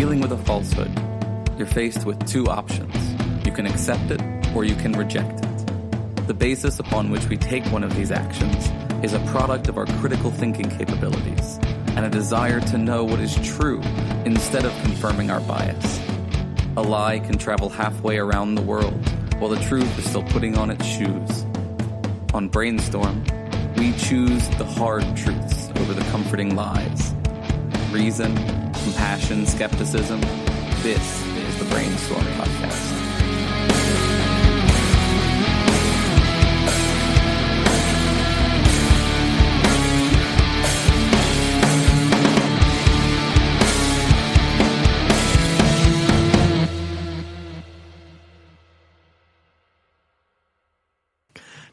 dealing with a falsehood, you're faced with two options. You can accept it or you can reject it. The basis upon which we take one of these actions is a product of our critical thinking capabilities and a desire to know what is true instead of confirming our bias. A lie can travel halfway around the world while the truth is still putting on its shoes. On Brainstorm, we choose the hard truths over the comforting lies. Reason, compassion, skepticism. This is the Brainstorm Podcast.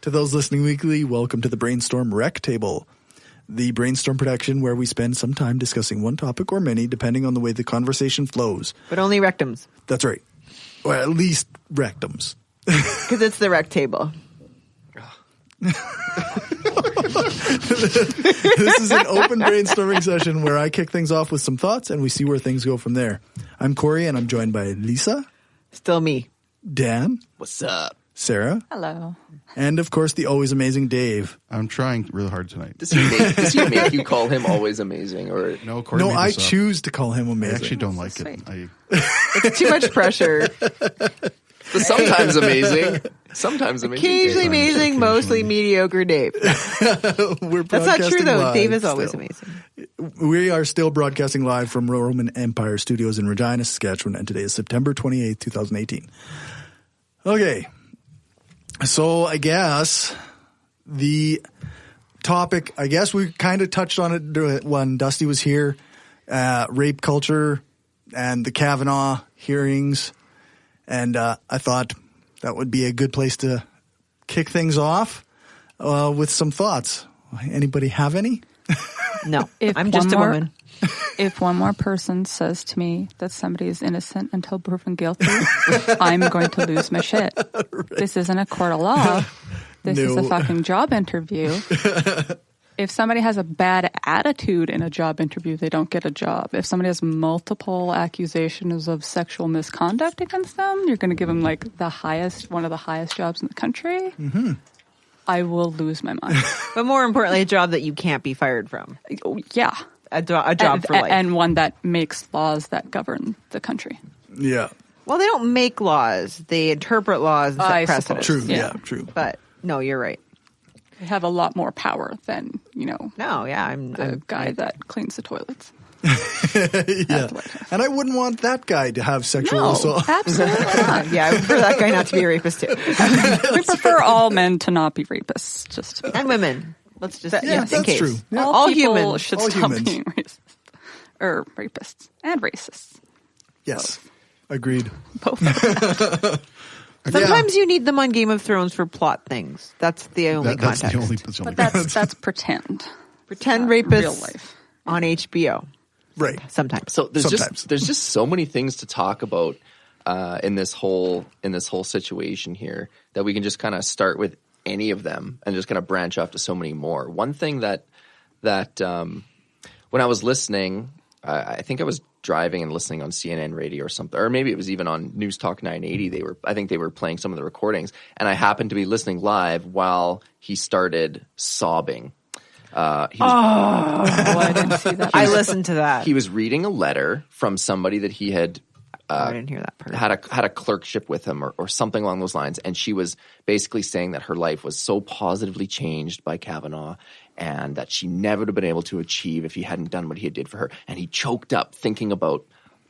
To those listening weekly, welcome to the Brainstorm Rec Table, the brainstorm production where we spend some time discussing one topic or many, depending on the way the conversation flows. But only rectums. That's right. Or at least rectums. Because it's the rec table. This is an open brainstorming session where I kick things off with some thoughts and we see where things go from there. I'm Cory and I'm joined by Lisa. Still me. Dan. What's up? Sarah. Hello. And, of course, the always amazing Dave. I'm trying really hard tonight. Does he make you call him always amazing? Or No, Cory No, made I this up. choose to call him amazing. I actually don't like Sweet. it. It's too much pressure. But sometimes amazing. Sometimes amazing. Occasionally amazing, mostly mediocre Dave. We're That's not broadcasting true, though. live Dave is always still. amazing. We are still broadcasting live from Roman Empire Studios in Regina, Saskatchewan, and today is September 28th, 2018. Okay. So I guess the topic, we kind of touched on it when Dusty was here, rape culture and the Kavanaugh hearings. And I thought that would be a good place to kick things off with some thoughts. Anybody have any? No, If I'm just a one more- woman. If one more person says to me that somebody is innocent until proven guilty, I'm going to lose my shit. Right. This isn't a court of law. This is a fucking job interview. If somebody has a bad attitude in a job interview, they don't get a job. If somebody has multiple accusations of sexual misconduct against them, you're going to give them like one of the highest jobs in the country. Mm-hmm. I will lose my mind. But more importantly, a job that you can't be fired from. Oh, yeah. A job for life. And one that makes laws that govern the country. Yeah. Well, they don't make laws. They interpret laws and set I precedents. suppose. True. Yeah. Yeah, true. But no, you're right. They have a lot more power than, No, yeah, I'm the guy that cleans the toilets. Yeah. And I wouldn't want that guy to have sexual assault. Absolutely not. Yeah, I would prefer that guy not to be a rapist too. We prefer all men to not be rapists. Just to be And women. Let's just Yeah, in that's case. true. Yeah. all people people should all stop humans. being racist. Or rapists. And racists. Yes. Agreed. Both. Sometimes you need them on Game of Thrones for plot things. That's the only That's context. the only. But that's pretend. Pretend not rapists real life. on HBO. Right. Sometimes. So there's Sometimes. just so many things to talk about in this whole situation here that we can just kind of start with any of them and just kind of branch off to so many more. One thing that when I was listening, I think I was driving and listening on CNN radio or something, or maybe it was even on News Talk 980. I think they were playing some of the recordings, and I happened to be listening live while he started sobbing. I didn't see that. I listened to that. He was reading a letter from somebody that he had I didn't hear that part. had a clerkship with him or something along those lines, and she was basically saying that her life was so positively changed by Kavanaugh and that she never would have been able to achieve if he hadn't done what he did for her. And he choked up thinking about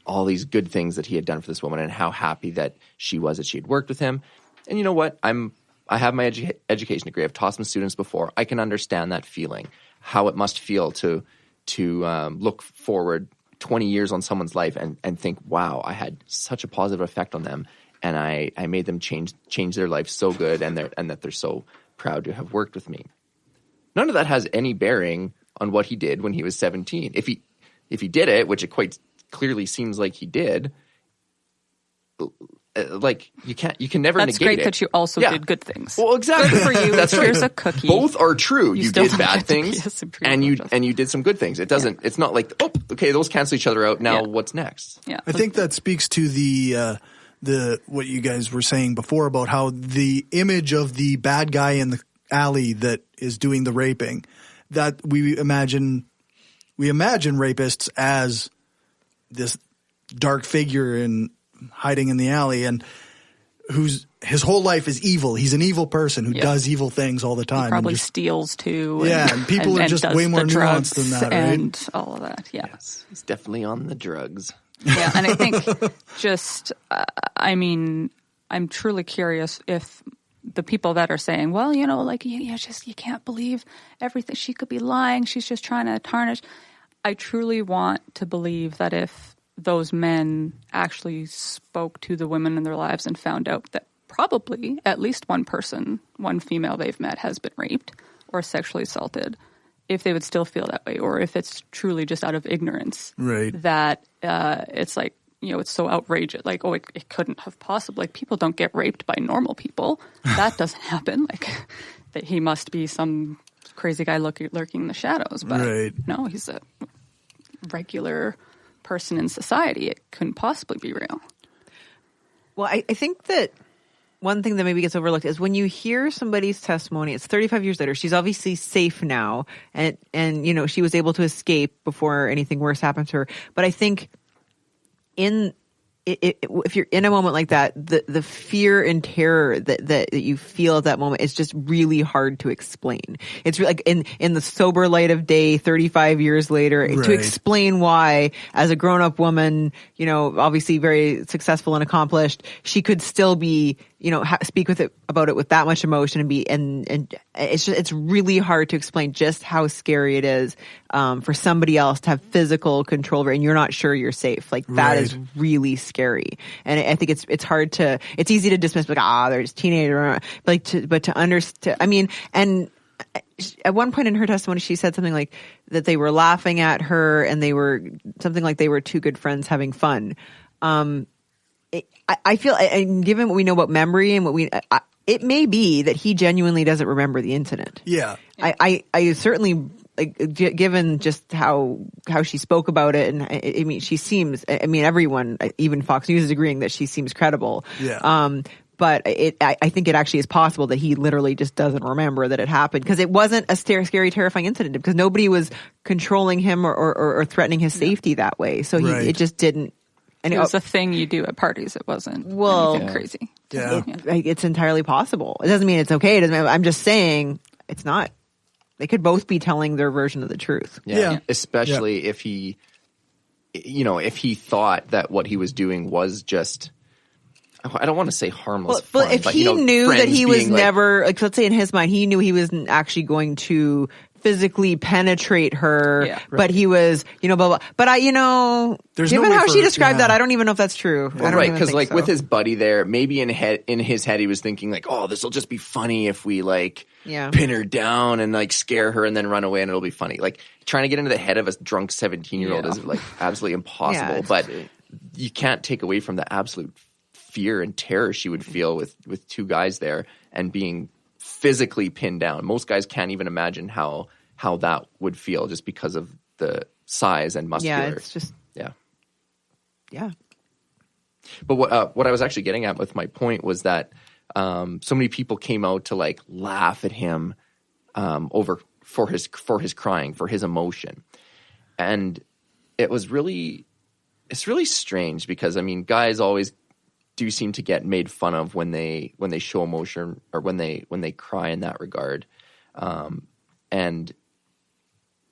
all these good things that he had done for this woman and how happy that she was that she had worked with him. And you know what? I have my education degree. I've taught some students before. I can understand that feeling, how it must feel to look forward 20 years on someone's life and think, wow, I had such a positive effect on them, and I made them change their life so good, and that they're so proud to have worked with me. None of that has any bearing on what he did when he was 17. If he did it, which it quite clearly seems like he did, like you can never That's negate great it. that you also did good things. Well, exactly. Good for you. That's right. Here's a cookie. Both are true. You still did don't bad get to be things a Supreme and Court justice. you did some good things. It doesn't. It's not like, oh, okay, those cancel each other out. Now what's next? Yeah. I think that speaks to the what you guys were saying before about how the image of the bad guy in the alley that is doing the raping, that we imagine rapists as this dark figure in hiding in the alley and his whole life is evil. He's an evil person who does evil things all the time. He probably steals too. And people are just way more nuanced than that, right? And all of that, Yes, he's definitely on the drugs. Yeah, and I think just, I'm truly curious if the people that are saying, well, like, you can't believe everything. She could be lying. She's just trying to tarnish. I truly want to believe that if those men actually spoke to the women in their lives and found out that probably at least one female they've met has been raped or sexually assaulted, if they would still feel that way, or if it's truly just out of ignorance, right? That it's like, it's so outrageous. Like, oh, it couldn't have possibly. Like, people don't get raped by normal people. That doesn't happen. Like, that he must be some crazy guy lurking in the shadows. But no, he's a regular person in society. It couldn't possibly be real. Well, I think that one thing that maybe gets overlooked is when you hear somebody's testimony, it's 35 years later. She's obviously safe now, and she was able to escape before anything worse happened to her. But I think if you're in a moment like that, the fear and terror that you feel at that moment is just really hard to explain. It's like in the sober light of day, 35 years later, to explain why, as a grown-up woman, obviously very successful and accomplished, she could still be, speak about it with that much emotion and it's really hard to explain just how scary it is for somebody else to have physical control over, and you're not sure you're safe. Like, that is really scary. And I think it's hard to, it's easy to dismiss, like, they're just teenagers, but to understand, and at one point in her testimony, she said something like that they were laughing at her and they were two good friends having fun. I feel, and given what we know about memory and it may be that he genuinely doesn't remember the incident. Yeah. I certainly, given just how she spoke about it, and she seems, everyone, even Fox News is agreeing that she seems credible. Yeah. But I think it actually is possible that he literally just doesn't remember that it happened, because it wasn't a scary, terrifying incident, because nobody was controlling him or threatening his safety that way. So it just didn't. And it was a thing you do at parties. It wasn't anything crazy. Yeah. It's entirely possible. It doesn't mean it's okay. I'm just saying it's not. They could both be telling their version of the truth. Yeah. Especially if he, if he thought that what he was doing was just, I don't want to say harmless fun, but if he knew that he was never, let's say in his mind, he knew he wasn't actually going to physically penetrate her, but he was, blah, blah. But given how she described that, I don't even know if that's true. Well, right, because with his buddy there, maybe in his head he was thinking like, oh, this will just be funny if we pin her down and scare her and then run away and it'll be funny. Like, trying to get into the head of a drunk 17-year-old is absolutely impossible. But you can't take away from the absolute fear and terror she would feel with two guys there and being physically pinned down. Most guys can't even imagine how that would feel just because of the size and muscular. Yeah, it's just yeah. But what I was actually getting at with my point was that so many people came out to laugh at him for his crying, for his emotion, and it's really strange because guys always do seem to get made fun of when they show emotion or when they cry in that regard.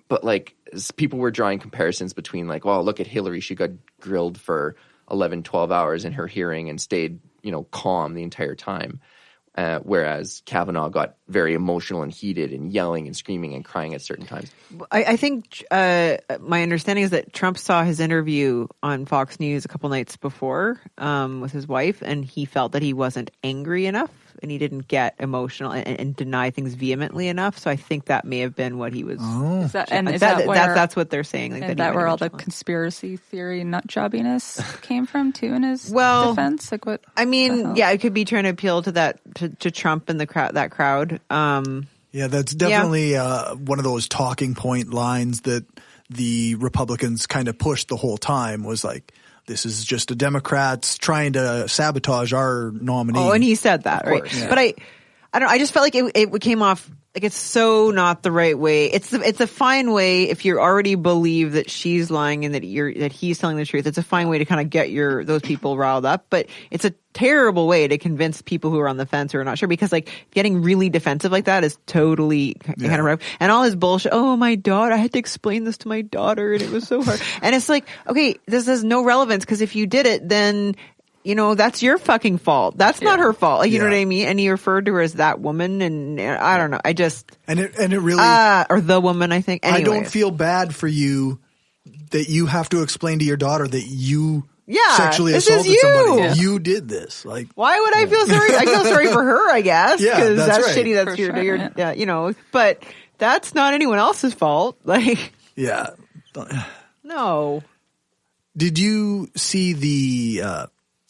But people were drawing comparisons between look at Hillary, she got grilled for 11, 12 hours in her hearing and stayed, calm the entire time. Whereas Kavanaugh got very emotional and heated and yelling and screaming and crying at certain times. I think my understanding is that Trump saw his interview on Fox News a couple nights before with his wife, and he felt that he wasn't angry enough and he didn't get emotional and deny things vehemently enough. So I think that may have been what he was. Is that's what they're saying? Like, is that where all the conspiracy theory nut jobbiness came from too in his defense? Like what? I mean, it could be trying to appeal to that to Trump and that crowd. Yeah, that's definitely one of those talking point lines that the Republicans kind of pushed the whole time, was like, this is just the Democrats trying to sabotage our nominee. Oh, and he said that, right? Yeah. But I just felt like it came off like it's so not the right way. It's a fine way if you already believe that she's lying and that he's telling the truth. It's a fine way to kind of get those people riled up, but it's a terrible way to convince people who are on the fence or are not sure, because like getting really defensive like that is totally kind of rough. And all his bullshit. Oh, my daughter, I had to explain this to my daughter and it was so hard. And it's like, okay, this has no relevance, because if you did it, then that's your fucking fault. That's not her fault. Like, you know what I mean? And he referred to her as that woman, and I don't know. I just and it really or the woman. I think. Anyways. I don't feel bad for you that you have to explain to your daughter that you sexually assaulted somebody. Yeah. You did this. Like, why would I feel sorry? I feel sorry for her, I guess, because that's right. shitty. That's your but that's not anyone else's fault. Like, no. Did you see the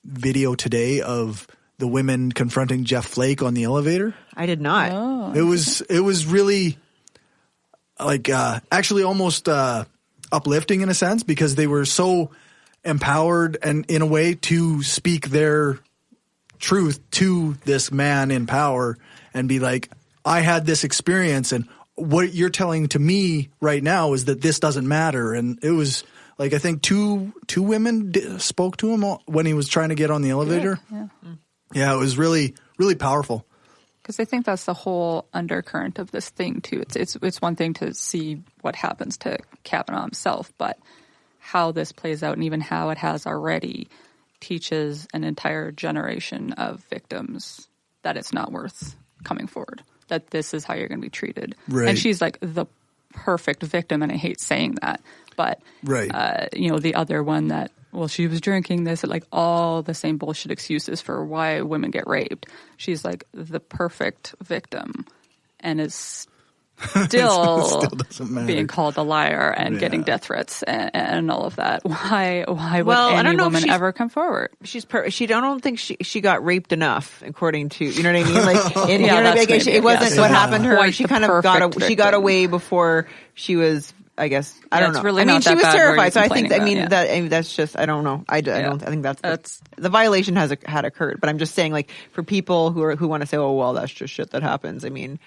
video today of the women confronting Jeff Flake on the elevator? I did not. Oh, it was really like actually almost uplifting in a sense, because they were so empowered and in a way to speak their truth to this man in power and be like, I had this experience, and what you're telling to me right now is that this doesn't matter. And it was like, I think two women spoke to him when he was trying to get on the elevator. Yeah, it was really, really powerful. Because I think that's the whole undercurrent of this thing too. It's one thing to see what happens to Kavanaugh himself, but how this plays out and even how it has already teaches an entire generation of victims that it's not worth coming forward, that this is how you're going to be treated. Right. And she's like the perfect victim, and I hate saying that. But, the other one that, well, she was drinking this, like all the same bullshit excuses for why women get raped. She's like the perfect victim and is still being called a liar and getting death threats and all of that. Why would any woman ever come forward? I don't think she got raped enough, according to, you know what I mean? Like, it wasn't what happened to her. She kind of got away before she was, I guess, I don't know. Really, I mean, she was terrified, so I think, that, that's just, I don't know. I think that's the violation had occurred, but I'm just saying, like, for people who want to say, oh, well, that's just shit that happens. I mean,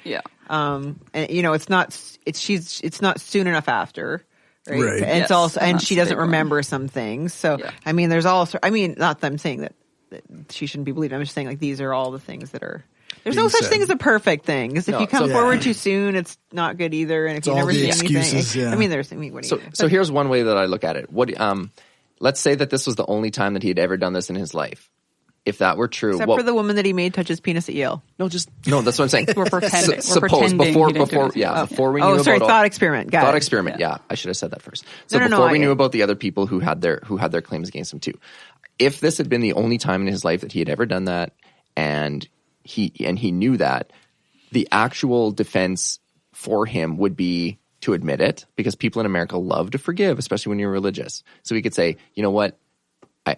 and it's not soon enough after. Right. And it's also, and she doesn't remember some things. So, I mean, there's also, not that I'm saying that she shouldn't be believed. I'm just saying, like, these are all the things that are. There's no such thing as a perfect thing. Because if you come forward too soon, it's not good either. And if you never see anything, So here's one way that I look at it. Let's say that this was the only time that he had ever done this in his life. If that were true, except for the woman that he made touch his penis at Yale. That's what I'm saying. We're pretending. Before we knew about thought experiment. Thought experiment. Yeah, I should have said that first. So before we knew about the other people who had their claims against him too, if this had been the only time in his life that he had ever done that, and he knew that, the actual defense for him would be to admit it, because people in America love to forgive, especially when you're religious. So he could say, you know what?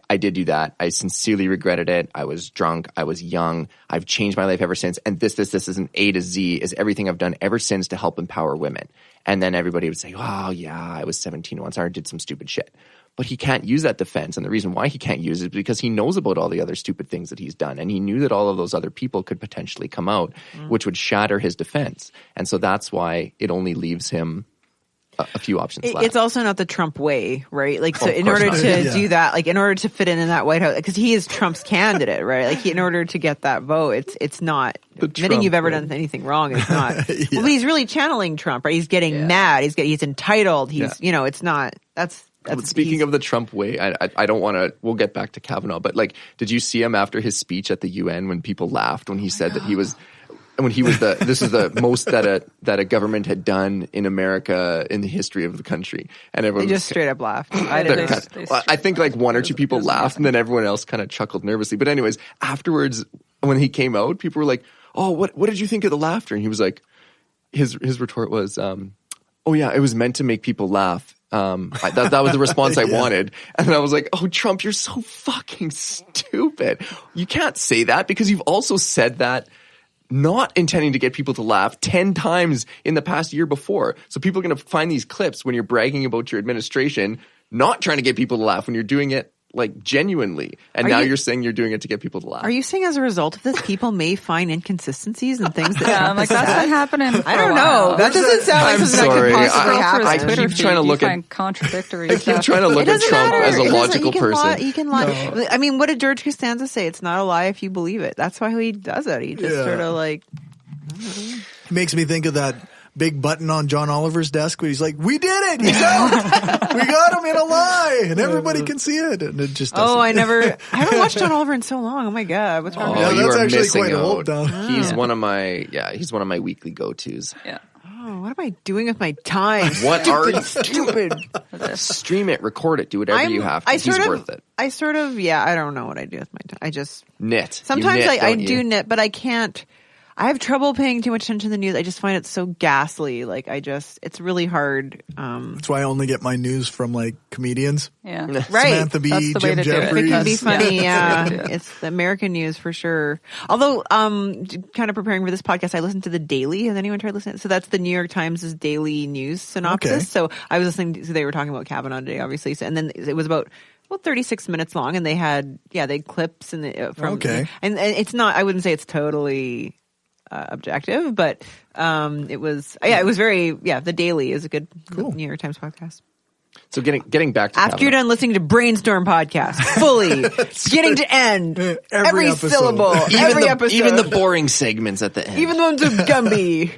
I did do that. I sincerely regretted it. I was drunk. I was young. I've changed my life ever since. And this is an A to Z is everything I've done ever since to help empower women. And then everybody would say, oh, yeah, I was 17 once. I did some stupid shit. But he can't use that defense. And the reason why he can't use it is because he knows about all the other stupid things that he's done. And he knew that all of those other people could potentially come out, which would shatter his defense. And so that's why it only leaves him a few options left. It's also not the Trump way, right? Like, so in order to do that, like in order to fit in that White House, because he is Trump's candidate, right? Like, in order to get that vote, it's not admitting you've ever done anything wrong. It's not. Well, he's really channeling Trump, right? He's getting mad. He's entitled. It's not. That's speaking of the Trump way, I don't want to. We'll get back to Kavanaugh, but like, did you see him after his speech at the UN when people laughed when he said that he was? When he was this is the most that a government had done in America in the history of the country, and everyone just straight up laughed. I think like one or two people laughed, and then everyone else kind of chuckled nervously. But anyways, afterwards, when he came out, people were like, "Oh, what did you think of the laughter?" And he was like, his retort was, "Oh yeah, it was meant to make people laugh." That was the response I wanted. And then I was like, "Oh, Trump, you're so fucking stupid. You can't say that because you've also said that not intending to get people to laugh 10 times in the past year before. So people are going to find these clips when you're bragging about your administration, not trying to get people to laugh when you're doing it like genuinely. And now you're saying you're doing it to get people to laugh." Are you saying as a result of this, people may find inconsistencies and things that Trump like has that's said? been happening. I don't know. That doesn't sound like I'm something sorry. that could possibly happen. I keep trying to look at find contradictory. I keep trying to look at Trump as a logical person. You can lie. No. I mean, what did George Costanza say? It's not a lie if you believe it. That's why he does it. He just sort of like. It makes me think of that big button on John Oliver's desk where he's like, "We did it! He's out! We got him in a lie, and everybody can see it." And it just doesn't. I haven't watched John Oliver in so long. Oh my god, what's wrong? Yeah, you that's are actually missing quite out. old now. He's one of my weekly go-tos. Yeah. Oh, what am I doing with my time? What are you Stupid. Stream it, record it, do whatever you have to. He's worth it. I don't know what I do with my time. I just Knit. sometimes You knit, I don't do you? knit, but I can't. I have trouble paying too much attention to the news. I just find it so ghastly. Like it's really hard. That's why I only get my news from like comedians. Yeah. Right. Samantha Bee, That's the way Jim to do it. Jeffries. It can be funny, Yeah. yeah. It's the American news for sure. Although, kind of preparing for this podcast, I listened to the Daily. Has anyone tried listening? So that's the New York Times' daily news synopsis. Okay. So I was listening. So they were talking about Kavanaugh today, obviously. So, and then it was about 36 minutes long, and they had clips and from Okay. and it's not. I wouldn't say it's totally objective, but it was very the Daily is a good New York Times podcast. So getting back to After Kavanaugh. you're done listening to Brainstorm podcast, fully beginning to end, every episode. syllable, every episode, even the boring segments at the end. even the ones with Gumby.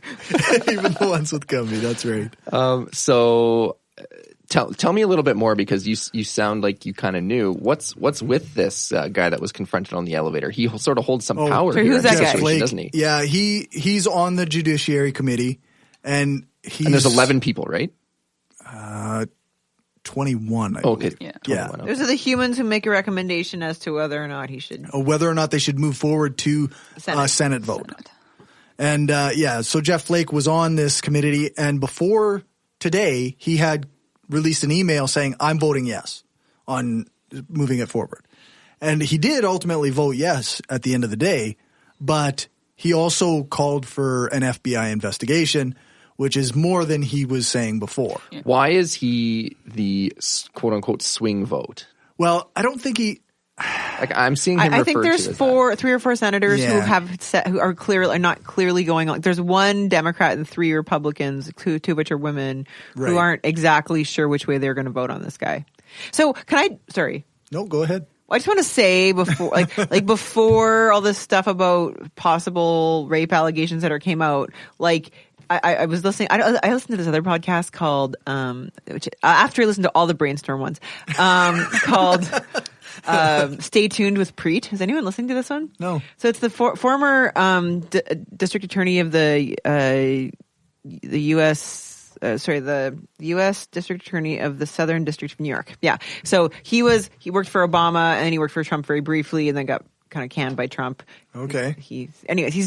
Even the ones with Gumby. That's right. So tell me a little bit more, because you sound like you kind of knew what's with this guy that was confronted on the elevator. He sort of holds some power so here who's in that this guy? situation, doesn't he? Yeah, he's on the Judiciary Committee, and there's 11 people, right? 21. I Okay, believe. Yeah. 21, okay. Those are the humans who make a recommendation as to whether or not he should. Whether or not they should move forward to Senate vote. And so Jeff Flake was on this committee, and before today, he had released an email saying, "I'm voting yes on moving it forward." And he did ultimately vote yes at the end of the day, but he also called for an FBI investigation, which is more than he was saying before. Yeah. Why is he the quote-unquote swing vote? Well, I don't think he... Like, I'm seeing him I think referred there's to as three or four senators who are not clearly going on. There's one Democrat and 3 Republicans, two of which are women, Right. who aren't exactly sure which way they're going to vote on this guy. So sorry. No, go ahead. I just want to say before, like before all this stuff about possible rape allegations that came out, like I was listening. I listened to this other podcast called, which after I listened to all the Brainstorm ones, called "Stay Tuned with Preet." Is anyone listening to this one? No. So it's the former district attorney of the U.S. The U.S. District Attorney of the Southern District of New York. Yeah. So he worked for Obama, and he worked for Trump very briefly, and then got kind of canned by Trump. Okay. He's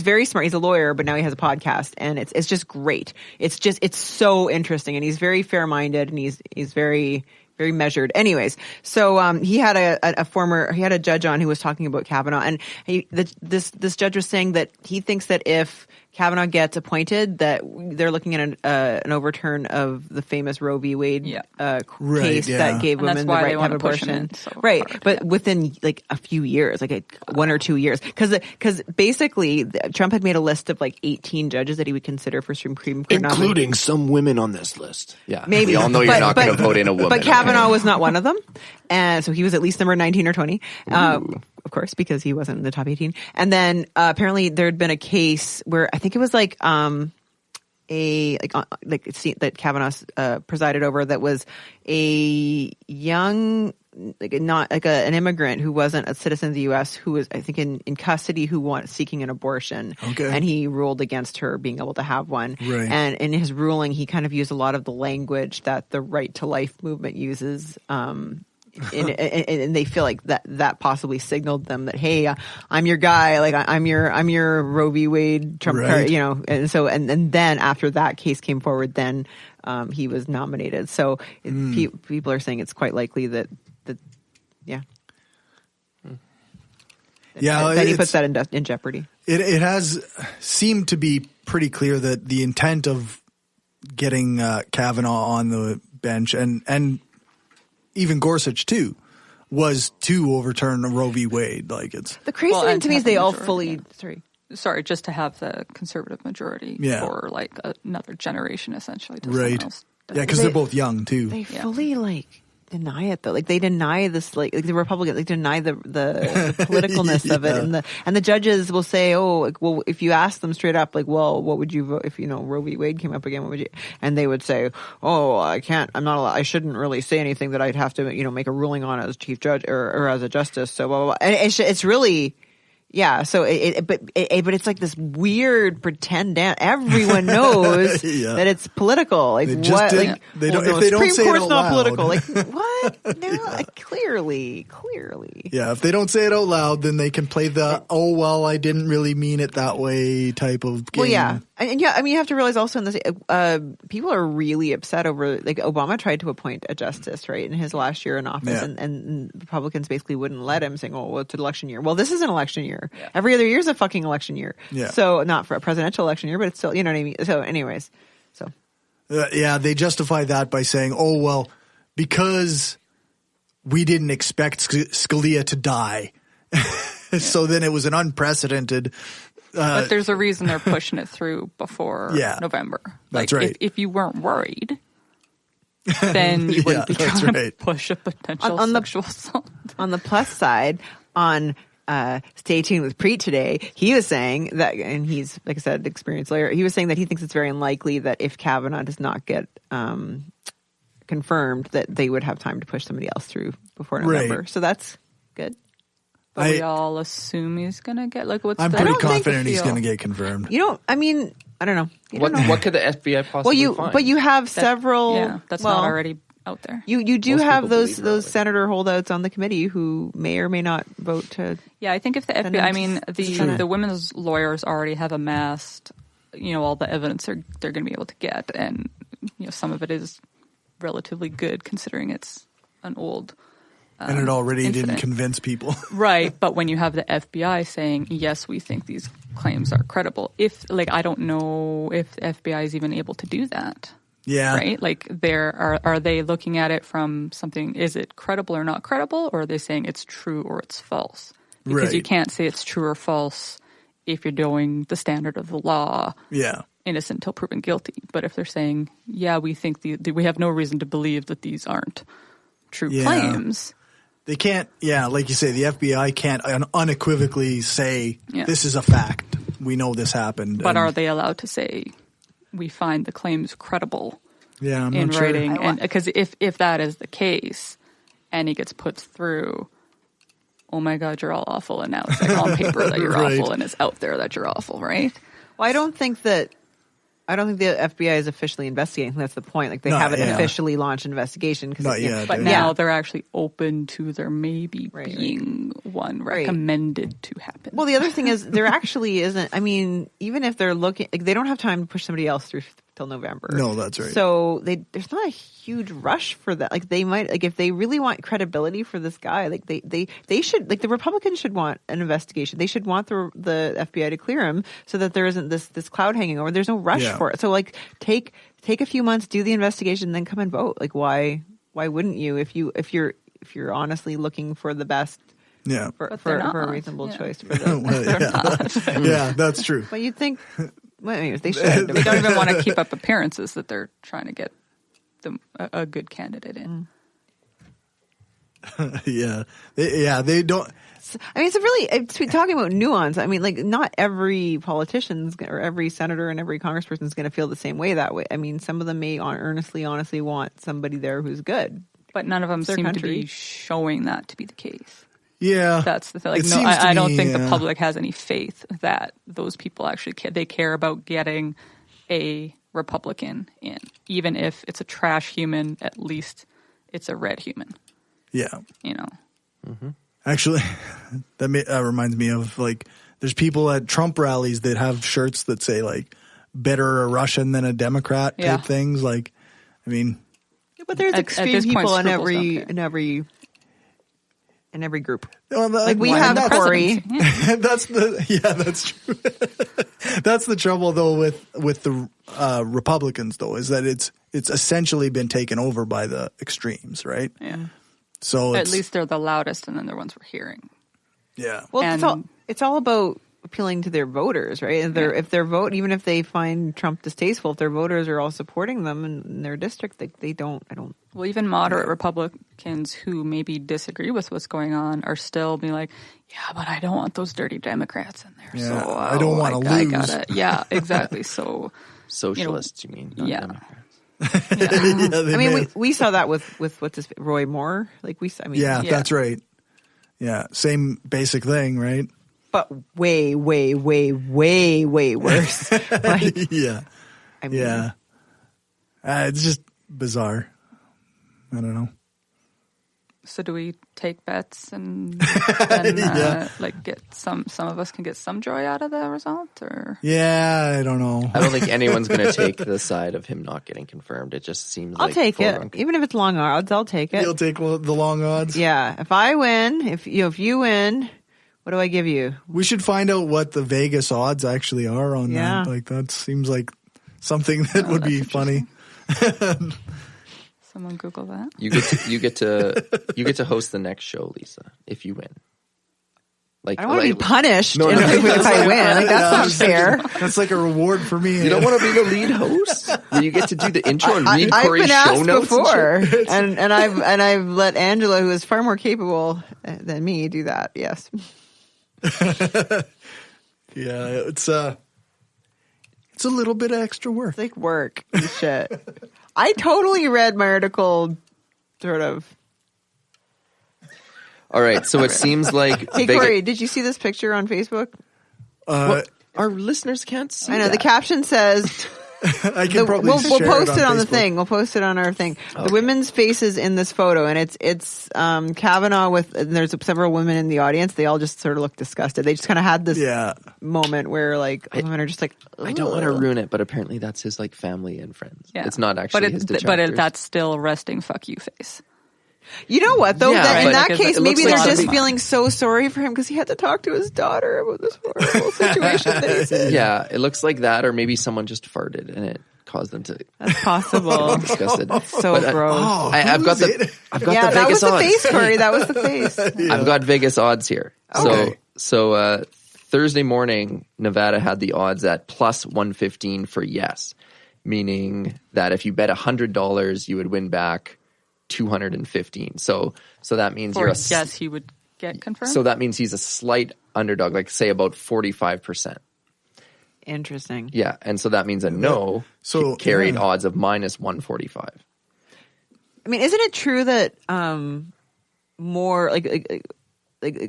very smart. He's a lawyer, but now he has a podcast, and it's just great. It's so interesting, and he's very fair-minded, and he's very, very measured. Anyways, so he had a judge on who was talking about Kavanaugh, and this judge was saying that he thinks that if Kavanaugh gets appointed, that they're looking at an overturn of the famous Roe v. Wade case that gave and women the right to have abortion. Right, hard, but within like a few years, like 1 or 2 years, because basically Trump had made a list of like 18 judges that he would consider for Supreme Court, including some women on this list. Yeah, maybe we all know you're not going to vote in a woman. But Kavanaugh was not one of them, and so he was at least number 19 or 20. Of course, because he wasn't in the top 18. And then apparently there had been a case where I think it was like that Kavanaugh presided over, that was a young, an immigrant who wasn't a citizen of the U.S. who was, I think, in custody, who was seeking an abortion. Okay. And he ruled against her being able to have one. Right. And in his ruling, he kind of used a lot of the language that the right to life movement uses and they feel like that possibly signaled them that, hey, I'm your guy, like I'm your Roe v. Wade Trump, right. and so and then after that case came forward, then he was nominated. So people are saying it's quite likely that he puts that in jeopardy. It has seemed to be pretty clear that the intent of getting Kavanaugh on the bench and even Gorsuch too was to overturn Roe v. Wade. Like it's the crazy thing to me is they all majority, fully sorry, just to have the conservative majority for like another generation essentially. To right. Else. Yeah, because they're both young too. They fully deny it though. Like they deny this, like the Republicans, deny the politicalness of it, and the judges will say, oh, like, well, if you ask them straight up, like, well, what would you vote if Roe v. Wade came up again? What would you? And they would say, oh, I'm not allowed, I shouldn't really say anything that I'd have to make a ruling on as chief judge or as a justice. So blah blah blah. And it's really. Yeah, so but it's like this weird pretend dance. Everyone knows that it's political. Like they what? Like they don't. If the they don't Supreme say Court's it out not loud. political. Like what? No, clearly. Yeah, if they don't say it out loud, then they can play the "oh well, I didn't really mean it that way" type of game. Well, yeah, and I mean, you have to realize also in this, people are really upset over like Obama tried to appoint a justice right in his last year in office, and Republicans basically wouldn't let him, saying, "Oh, well, it's an election year." Well, this is an election year. Yeah. Every other year is a fucking election year. Yeah. So not for a presidential election year, but it's still, you know what I mean. So, anyways, so they justify that by saying, "Oh well, because we didn't expect Scalia to die, so then it was an unprecedented." But there's a reason they're pushing it through before November. That's right. If you weren't worried, then you wouldn't be trying to push a potential sexual assault. On the plus side, Stay Tuned with Preet today, he was saying that, and he's, like I said, experienced lawyer, he was saying that he thinks it's very unlikely that if Kavanaugh does not get confirmed, that they would have time to push somebody else through before November. Right. So that's good. But we all assume he's going to get, like, what's I'm pretty confident he's going to get confirmed. I don't know. What could the FBI possibly find? But you have several. Yeah, that's not already out there. You do have those senator holdouts on the committee who may or may not vote to. Yeah, I think if the FBI, I mean, the women's lawyers already have amassed, all the evidence they're going to be able to get, and some of it is relatively good considering it's an old. And it already didn't convince people. Right. But when you have the FBI saying, yes, we think these claims are credible, I don't know if the FBI is even able to do that. Yeah. Right? Like, are they looking at it from something, is it credible or not credible? Or are they saying it's true or it's false? Because you can't say it's true or false if you're doing the standard of the law. Yeah. Innocent until proven guilty. But if they're saying, yeah, we think we have no reason to believe that these aren't true claims. They can't, like you say, the FBI can't unequivocally say, this is a fact. We know this happened. But are they allowed to say, we find the claims credible I'm in not writing? Sure. And because if that is the case and he gets put through, oh my God, you're all awful. And now it's like on paper that you're awful and it's out there that you're awful, right? Well, I don't think the FBI is officially investigating. That's the point. Like they haven't officially launched an investigation. But now they're actually open to there maybe being one recommended to happen. Well, the other thing is there actually isn't. I mean, even if they're looking, they don't have time to push somebody else through till November. No, that's right. So there's not a huge rush for that. Like they might, like if they really want credibility for this guy, like they should, like the Republicans should want an investigation. They should want the FBI to clear him so that there isn't this cloud hanging over. There's no rush for it. So like take a few months, do the investigation, then come and vote. Like why wouldn't you if you're honestly looking for the best? Yeah, for a reasonable choice for them. Yeah, that's true. But you'd think. Well, anyways, they should. They don't even want to keep up appearances that they're trying to get them a good candidate in. They don't. I mean, it's talking about nuance. I mean, like not every politician or every senator and every congressperson is going to feel the same way that way. I mean, some of them may honestly want somebody there who's good, but none of them seem to be showing that to be the case. Yeah, that's the thing. Like, no, I don't think the public has any faith that those people actually care about getting a Republican in, even if it's a trash human. At least it's a red human. Yeah. You know. Mm-hmm. Actually, that reminds me of, like, there's people at Trump rallies that have shirts that say, like, better a Russian than a Democrat type things. Like, I mean. But there's extreme people in every group. Well, like we have Cory. That's true. That's the trouble though with the Republicans though, is that it's essentially been taken over by the extremes, right? Yeah. So at least they're the loudest, and then they're the ones we're hearing. Yeah. Well, it's all about appealing to their voters, right? If their vote, even if they find Trump distasteful, if their voters are all supporting them in their district, they don't. Well, even moderate Republicans who maybe disagree with what's going on are still being like, yeah, but I don't want those dirty Democrats in there. Yeah, so I don't want to lose. I gotta, yeah, exactly. So socialists, you mean? Not Democrats. I mean, we saw that with what's his Roy Moore. Like that's right. Yeah, same basic thing, right? But way, way, way, way, way worse. Like, yeah. I mean, it's just bizarre. I don't know. So do we take bets and like get some of us can get some joy out of the result, or? Yeah, I don't know. I don't think anyone's going to take the side of him not getting confirmed. It just seems I'll take it. Even if it's long odds, I'll take it. You'll take the long odds? Yeah. If I win, if you win, what do I give you? We should find out what the Vegas odds actually are on that. Like, that seems like something that would be funny. Someone Google that. You get to host the next show, Lisa, if you win. Like, I don't want to be punished if I win. Like, that's not fair. That's like a reward for me. You don't want to be the lead host? You get to do the intro and read Cory's show notes before, and I've let Angela, who is far more capable than me, do that. Yes. Yeah, it's a little bit of extra work. It's like work and shit. I totally read my article, sort of. All right, so it seems like... Hey, Cory, did you see this picture on Facebook? Our listeners can't see I know, that. The caption says... I can probably we'll share post it on Facebook. the thing. We'll post it on our thing. Okay. The women's faces in this photo, and it's Kavanaugh and there's several women in the audience. They all just sort of look disgusted. They just kind of had this moment where like women are just like, ugh. I don't want to ruin it, but apparently that's his like family and friends. Yeah. It's not actually his detractors. But that's still a resting fuck you face. You know what, though? Yeah, in that case, maybe they're like just feeling so sorry for him because he had to talk to his daughter about this horrible situation that he's in. Yeah, it looks like that, or maybe someone just farted and it caused them to... That's possible. Disgusted. So gross. I've got the Vegas odds. That was the face, Cory. That was the face. Yeah. I've got Vegas odds here. Okay. So Thursday morning, Nevada had the odds at plus 115 for yes, meaning that if you bet $100, you would win back 215. So that means yes, he would get confirmed. So that means he's a slight underdog, like say about 45%. Interesting. Yeah, and so that means a no carried odds of minus 145. I mean, isn't it true that more like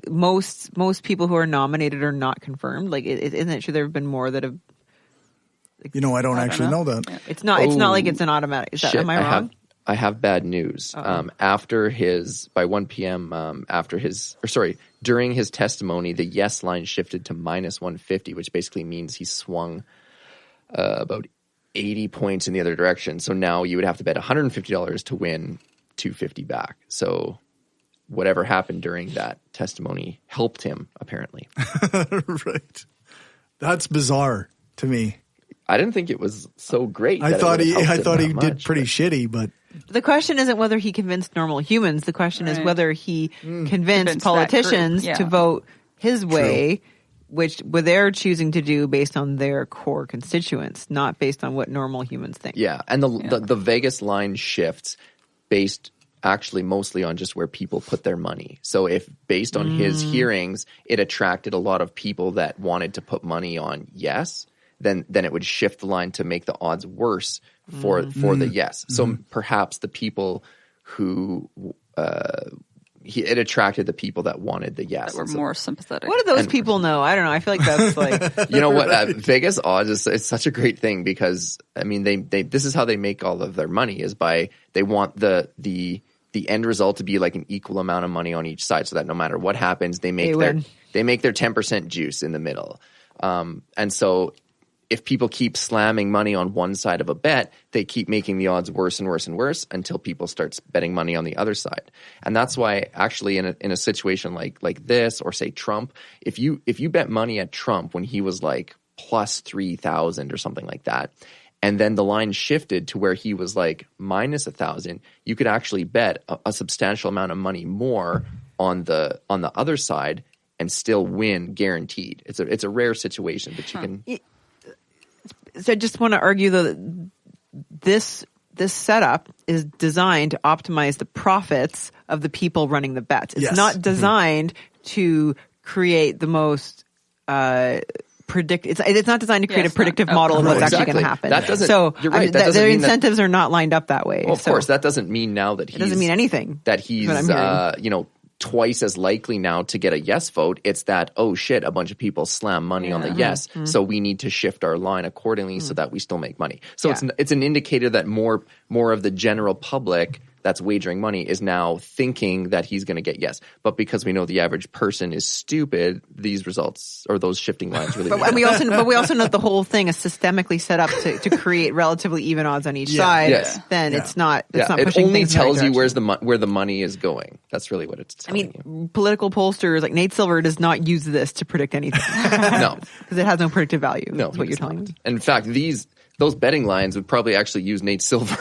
most people who are nominated are not confirmed? Like, isn't it true there have been more that have? Like, I don't actually know that. Yeah. It's not like it's an automatic. Is that, am I wrong? I have bad news. After by 1 p.m. During his testimony, the yes line shifted to minus 150, which basically means he swung about 80 points in the other direction. So now you would have to bet $150 to win $250 back. So whatever happened during that testimony helped him, apparently. Right. That's bizarre to me. I didn't think it was so great. I thought he did pretty shitty, but the question isn't whether he convinced normal humans. The question is whether he convinced politicians to vote his way, which they're choosing to do based on their core constituents, not based on what normal humans think. Yeah, and the Vegas line shifts based actually mostly on just where people put their money. So if based on his hearings, it attracted a lot of people that wanted to put money on yes, then it would shift the line to make the odds worse for the yes. So perhaps the people who it attracted the people that wanted the yes. That were more sympathetic. What do those people know? I don't know. I feel like that's like... You know what? Vegas odds is such a great thing because, I mean, they this is how they make all of their money is by they want the the end result to be like an equal amount of money on each side, so that no matter what happens, they make their 10% juice in the middle. And so if people keep slamming money on one side of a bet, they keep making the odds worse and worse and worse until people start betting money on the other side. And that's why actually in a situation like this, or say Trump, if you bet money at Trump when he was like plus 3,000 or something like that, and then the line shifted to where he was like minus 1,000, you could actually bet a substantial amount of money more on the other side and still win guaranteed. It's a rare situation, but you can. So I just want to argue though that this setup is designed to optimize the profits of the people running the bets. It's not designed to create the most It's not designed to create a predictive model of what's actually going to happen. That doesn't. So you're right. Their incentives are not lined up that way. Well, of course, that doesn't mean now that it doesn't mean anything. That he's twice as likely now to get a yes vote. It's that, oh shit, a bunch of people slam money on the yes, so we need to shift our line accordingly so that we still make money. So it's an indicator that more of the general public that's wagering money is now thinking that he's going to get yes. But because we know the average person is stupid, these results or those shifting lines really but we also know that the whole thing is systemically set up to create relatively even odds on each side. Yes. Then it's not it pushing only things in the right tells you direction. where the money is going. That's really what it's telling you. Political pollsters like Nate Silver does not use this to predict anything. No. Because it has no predictive value. No, that's what you're telling me. In fact, those betting lines would probably actually use Nate Silver.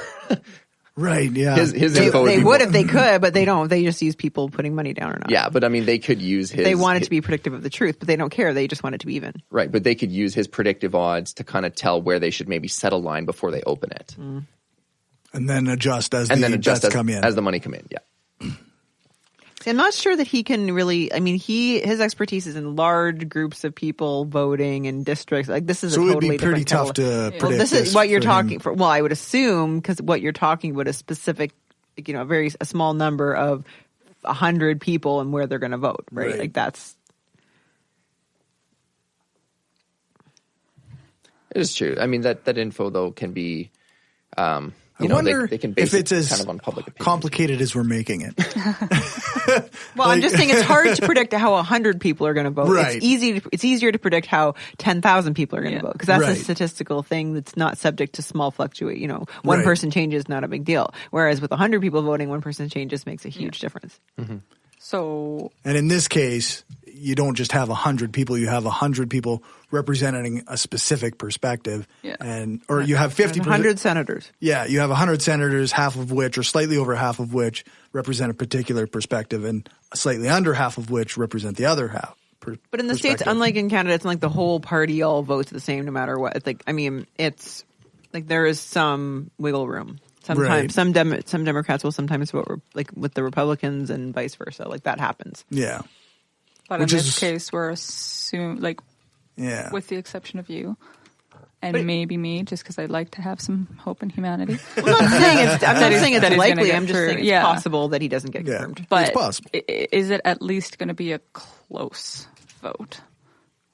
Right, yeah. His info they would if they could, but they don't. They just use people putting money down or not. Yeah, but I mean, they could use his. They want it to be predictive of the truth, but they don't care. They just want it to be even. Right, but they could use his predictive odds to kind of tell where they should maybe set a line before they open it. And then adjust as the bets come in. As the money come in, yeah. See, I'm not sure that he can really. I mean, his expertise is in large groups of people voting in districts. Like this is so a it would totally be pretty different tough to predict. Well, this is what you're talking him. for. Well, I would assume because what you're talking about a specific, a small number of 100 people and where they're going to vote, right? Like that's. It is true. I mean that info though can be. I wonder they can base if it's it as kind of on public opinion. complicated as we're making it. Well, I'm just saying it's hard to predict how 100 people are going to vote. Right. It's easier to predict how 10,000 people are going to vote because that's a Right. statistical thing that's not subject to small fluctuate. One person changes, not a big deal. Whereas with 100 people voting, one person changes makes a huge difference. Mm-hmm. So, And in this case, you don't just have 100 people, you have 100 people representing a specific perspective. Or you have 50 100 senators. Yeah, you have 100 senators, half of which, or slightly over half of which, represent a particular perspective, and slightly under half of which represent the other half. But in the States, unlike in Canada, it's not like the whole party all votes the same no matter what. It's like, it's like there is some wiggle room. Sometimes some Democrats will sometimes vote like with the Republicans and vice versa. Like that happens. Yeah. but in this case, we're assuming, with the exception of you. And maybe me, just because I'd like to have some hope in humanity. I'm not saying it's likely. I'm just saying it's possible that he doesn't get Yeah. confirmed. But It's possible. Is it at least going to be a close vote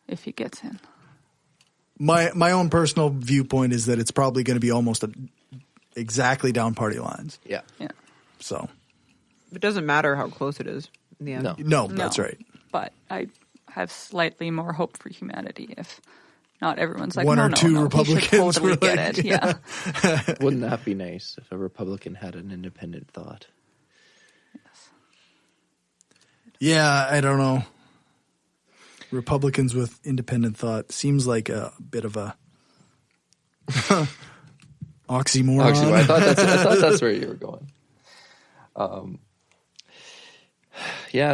if he gets in? My own personal viewpoint is that it's probably going to be almost exactly down party lines. Yeah. So. It doesn't matter how close it is in the end. No, that's right. But I have slightly more hope for humanity if not everyone's like, One or two no, Republicans he should totally were get like, it. Yeah. Wouldn't that be nice if a Republican had an independent thought? Yeah, I don't know. Republicans with independent thought seems like a bit of a oxymoron. I thought that's where you were going.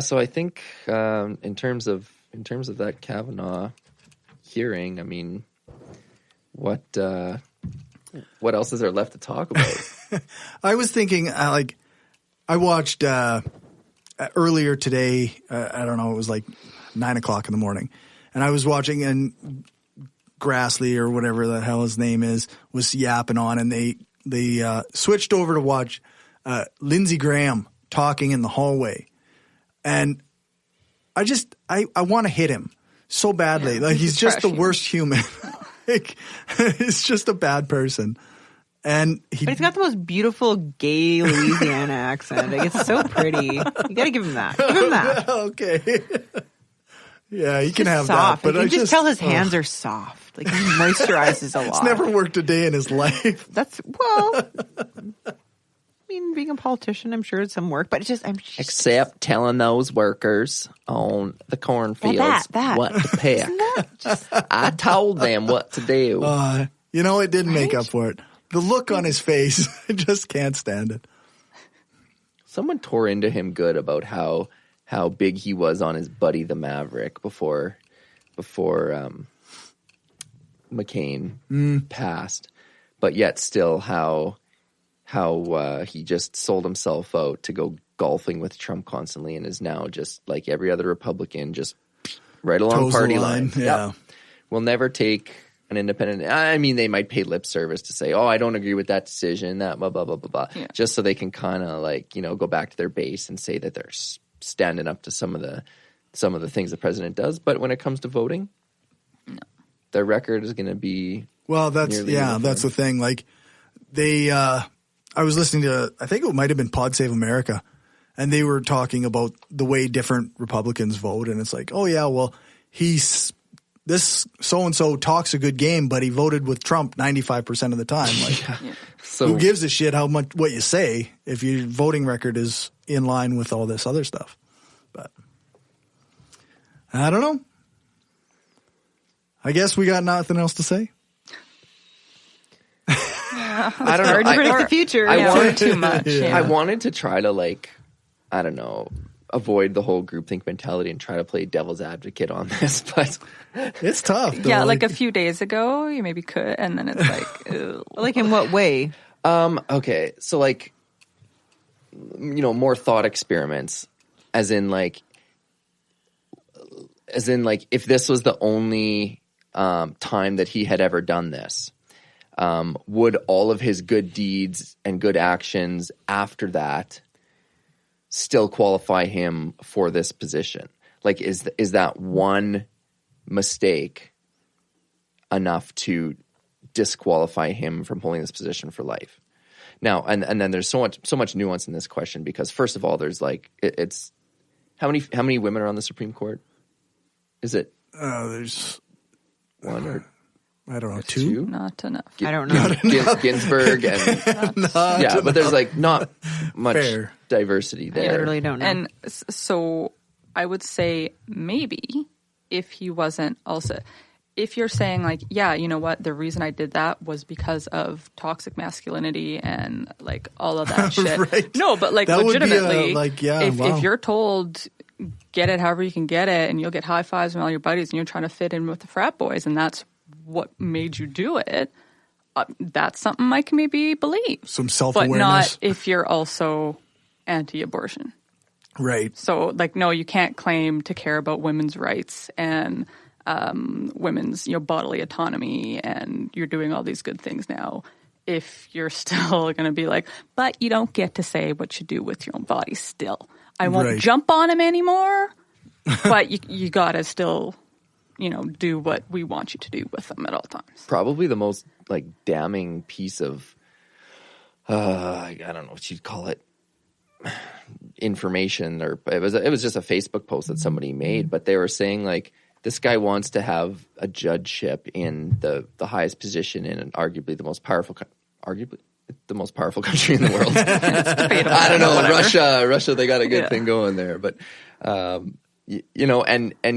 So I think in terms of that Kavanaugh hearing, I mean, what else is there left to talk about? I was thinking, I watched earlier today. I don't know, it was like 9:00 in the morning, and I was watching, and Grassley or whatever the hell his name is was yapping on, and they switched over to watch Lindsey Graham talking in the hallway, and I want to hit him so badly. Like he's just the worst human. He's just a bad person. And but he's got the most beautiful gay Louisiana accent. Like, it's so pretty. You got to give him that. Give him that. Okay. Yeah, he can have soft. that. But like, you I just tell his hands are soft. Like, he moisturizes a lot. He's never worked a day in his life. I mean, being a politician, I'm sure it's some work, but it's just, except telling those workers on the cornfields that. what to pick. I told them what to do. You know, it didn't make up for it. The look on his face, I just can't stand it. Someone tore into him good about how big he was on his buddy the Maverick before McCain passed, but yet still how he just sold himself out to go golfing with Trump constantly and is now just like every other Republican, just right along Toes party the line. line. Yeah. Yep. Will never take an independent. I mean, they might pay lip service to say, "Oh, I don't agree with that decision," that blah blah blah blah blah, just so they can kind of like go back to their base and say that they're standing up to some of the things the president does. But when it comes to voting, their record is going to be that's the thing. Like they, I was listening to, I think it might have been Pod Save America, and they were talking about the way different Republicans vote, and it's like, oh yeah, well this so-and-so talks a good game, but he voted with Trump 95% of the time. Like, So who gives a shit what you say if your voting record is in line with all this other stuff? But I don't know. I guess we got nothing else to say. I don't know. Hard to predict the future. I wanted too much. Yeah. I wanted to try to avoid the whole groupthink mentality and try to play devil's advocate on this, but it's tough. Though. Yeah, like a few days ago, you maybe could, and then it's like, ew. Like, in what way? Okay, so like, more thought experiments, as in like, if this was the only time that he had ever done this, would all of his good deeds and good actions after that still qualify him for this position? Like, is that one mistake enough to disqualify him from holding this position for life? Now, and then there's so much nuance in this question, because first of all, there's like it's how many women are on the Supreme Court? Is it there's one or I don't know, two? Not enough. I don't know. Ginsburg and but there's like not much Fair. diversity there. I literally don't know. And so I would say maybe if he wasn't also, if you're saying like, yeah, you know what, the reason I did that was because of toxic masculinity and like all of that shit. Right. No, but like That would be legitimately, wow. if you're told get it however you can get it and you'll get high fives from all your buddies and you're trying to fit in with the frat boys and that's what made you do it, that's something I can maybe believe. Some self-awareness. But not if you're also anti-abortion. Right. So, like, no, you can't claim to care about women's rights and women's, bodily autonomy, and you're doing all these good things now if you're still going to be like, but you don't get to say what you do with your own body still. I won't jump on him anymore, but you got to still, do what we want you to do with them at all times. Probably the most like damning piece of, I don't know what you'd call it, information, or it was just a Facebook post that somebody made, but they were saying like this guy wants to have a judgeship in the highest position in arguably the most powerful country in the world. I don't know, Russia, they got a good thing going there, but and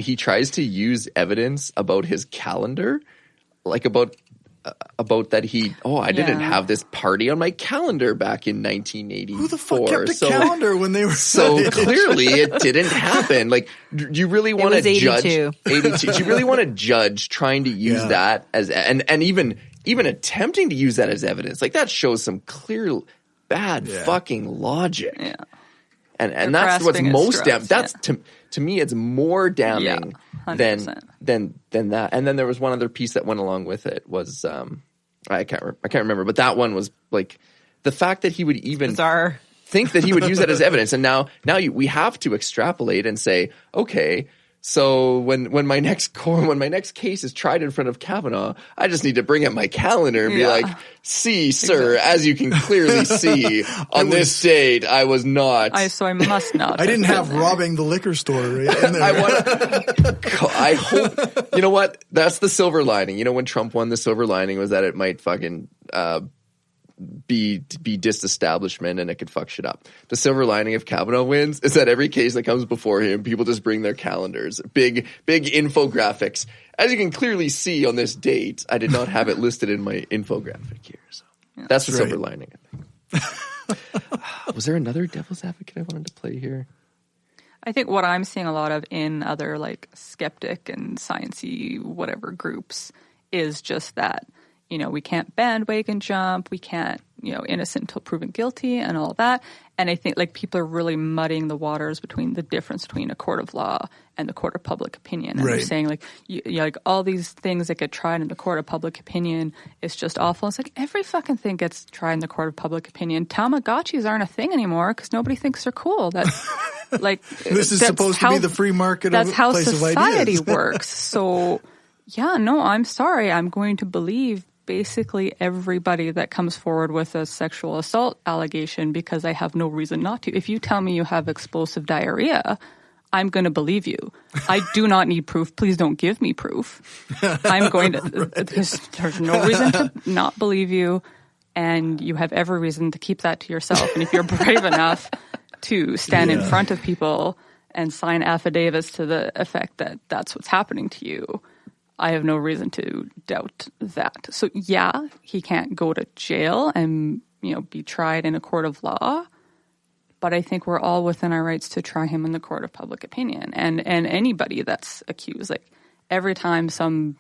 he tries to use evidence about his calendar, like about that I didn't have this party on my calendar back in 1984. Who the fuck kept a calendar when they were so clearly it didn't happen. Like, do you really want to judge 82? Do you really want to judge trying to use that as and even attempting to use that as evidence? Like, that shows some clear bad fucking logic. Yeah. And that's what's most damning. That's to me, it's more damning than that. And then there was one other piece that went along with it was I can't remember, but that one was like the fact that he would even think that he would use that as evidence. And now we have to extrapolate and say, okay, So when my next case is tried in front of Kavanaugh, I just need to bring up my calendar and be like, "See, sir, as you can clearly see, on this date, I was not. So I must not. I didn't have robbing the liquor store right in there. I hope. You know what? That's the silver lining. You know, when Trump won, the silver lining was that it might fucking be disestablishment and it could fuck shit up. The silver lining if Kavanaugh wins is that every case that comes before him, people just bring their calendars, big infographics. As you can clearly see on this date, I did not have it listed in my infographic here. So that's the silver lining, I think. Was there another devil's advocate I wanted to play here? I think what I'm seeing a lot of in other like skeptic and sciencey whatever groups is just that, you know, we can't bandwagon jump, we can't, you know, innocent until proven guilty and all that. And I think like people are really muddying the waters between the difference between a court of law and the court of public opinion. And they're saying like, like all these things that get tried in the court of public opinion is just awful. It's like every fucking thing gets tried in the court of public opinion. Tamagotchis aren't a thing anymore because nobody thinks they're cool. That's like this is supposed to be the free market. That's of how place society of ideas. works. So yeah, no, I'm sorry. I'm going to believe basically everybody that comes forward with a sexual assault allegation because I have no reason not to. If you tell me you have explosive diarrhea, I'm going to believe you. I do not need proof. Please don't give me proof. I'm going to, because there's no reason to not believe you, and you have every reason to keep that to yourself. And if you're brave enough to stand in front of people and sign affidavits to the effect that that's what's happening to you, I have no reason to doubt that. So yeah, he can't go to jail and, you know, be tried in a court of law. But I think we're all within our rights to try him in the court of public opinion. And anybody that's accused, like every time some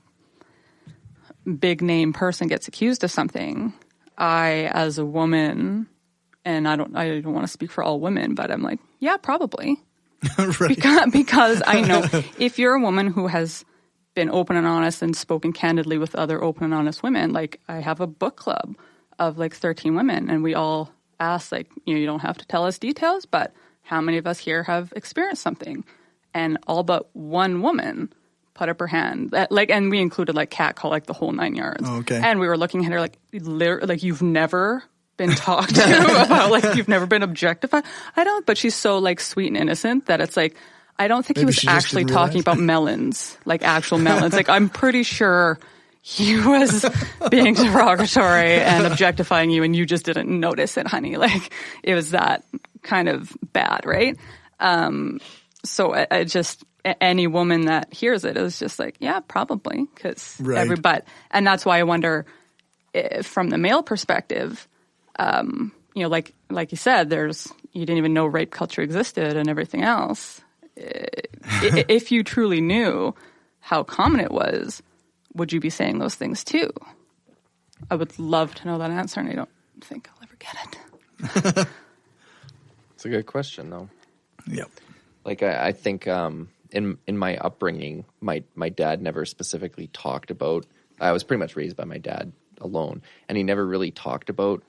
big name person gets accused of something, I, as a woman, and I don't want to speak for all women, but I'm like, yeah, probably. Because I know if you're a woman who has been open and honest and spoken candidly with other open and honest women, like I have a book club of like 13 women, and we all ask, like, you know, you don't have to tell us details, but how many of us here have experienced something? And all but one woman put up her hand, and we included like catcall, like the whole 9 yards. Oh, okay. And we were looking at her like you've never been talked to about, like you've never been objectified. I don't, but she's so like sweet and innocent that it's like, I don't think Maybe he was actually talking about melons, like actual melons. Like I'm pretty sure he was being derogatory and objectifying you, and you just didn't notice it, honey. Like it was that kind of bad, right? So I just, any woman that hears it is just like, yeah, probably, because everybody, and that's why I wonder, from the male perspective, you know, like you said, you didn't even know rape culture existed and everything else. If you truly knew how common it was, would you be saying those things too? I would love to know that answer, and I don't think I'll ever get it. It's a good question, though. Yep. Like I think in my upbringing, my dad never specifically talked about. I was pretty much raised by my dad alone, and he never really talked about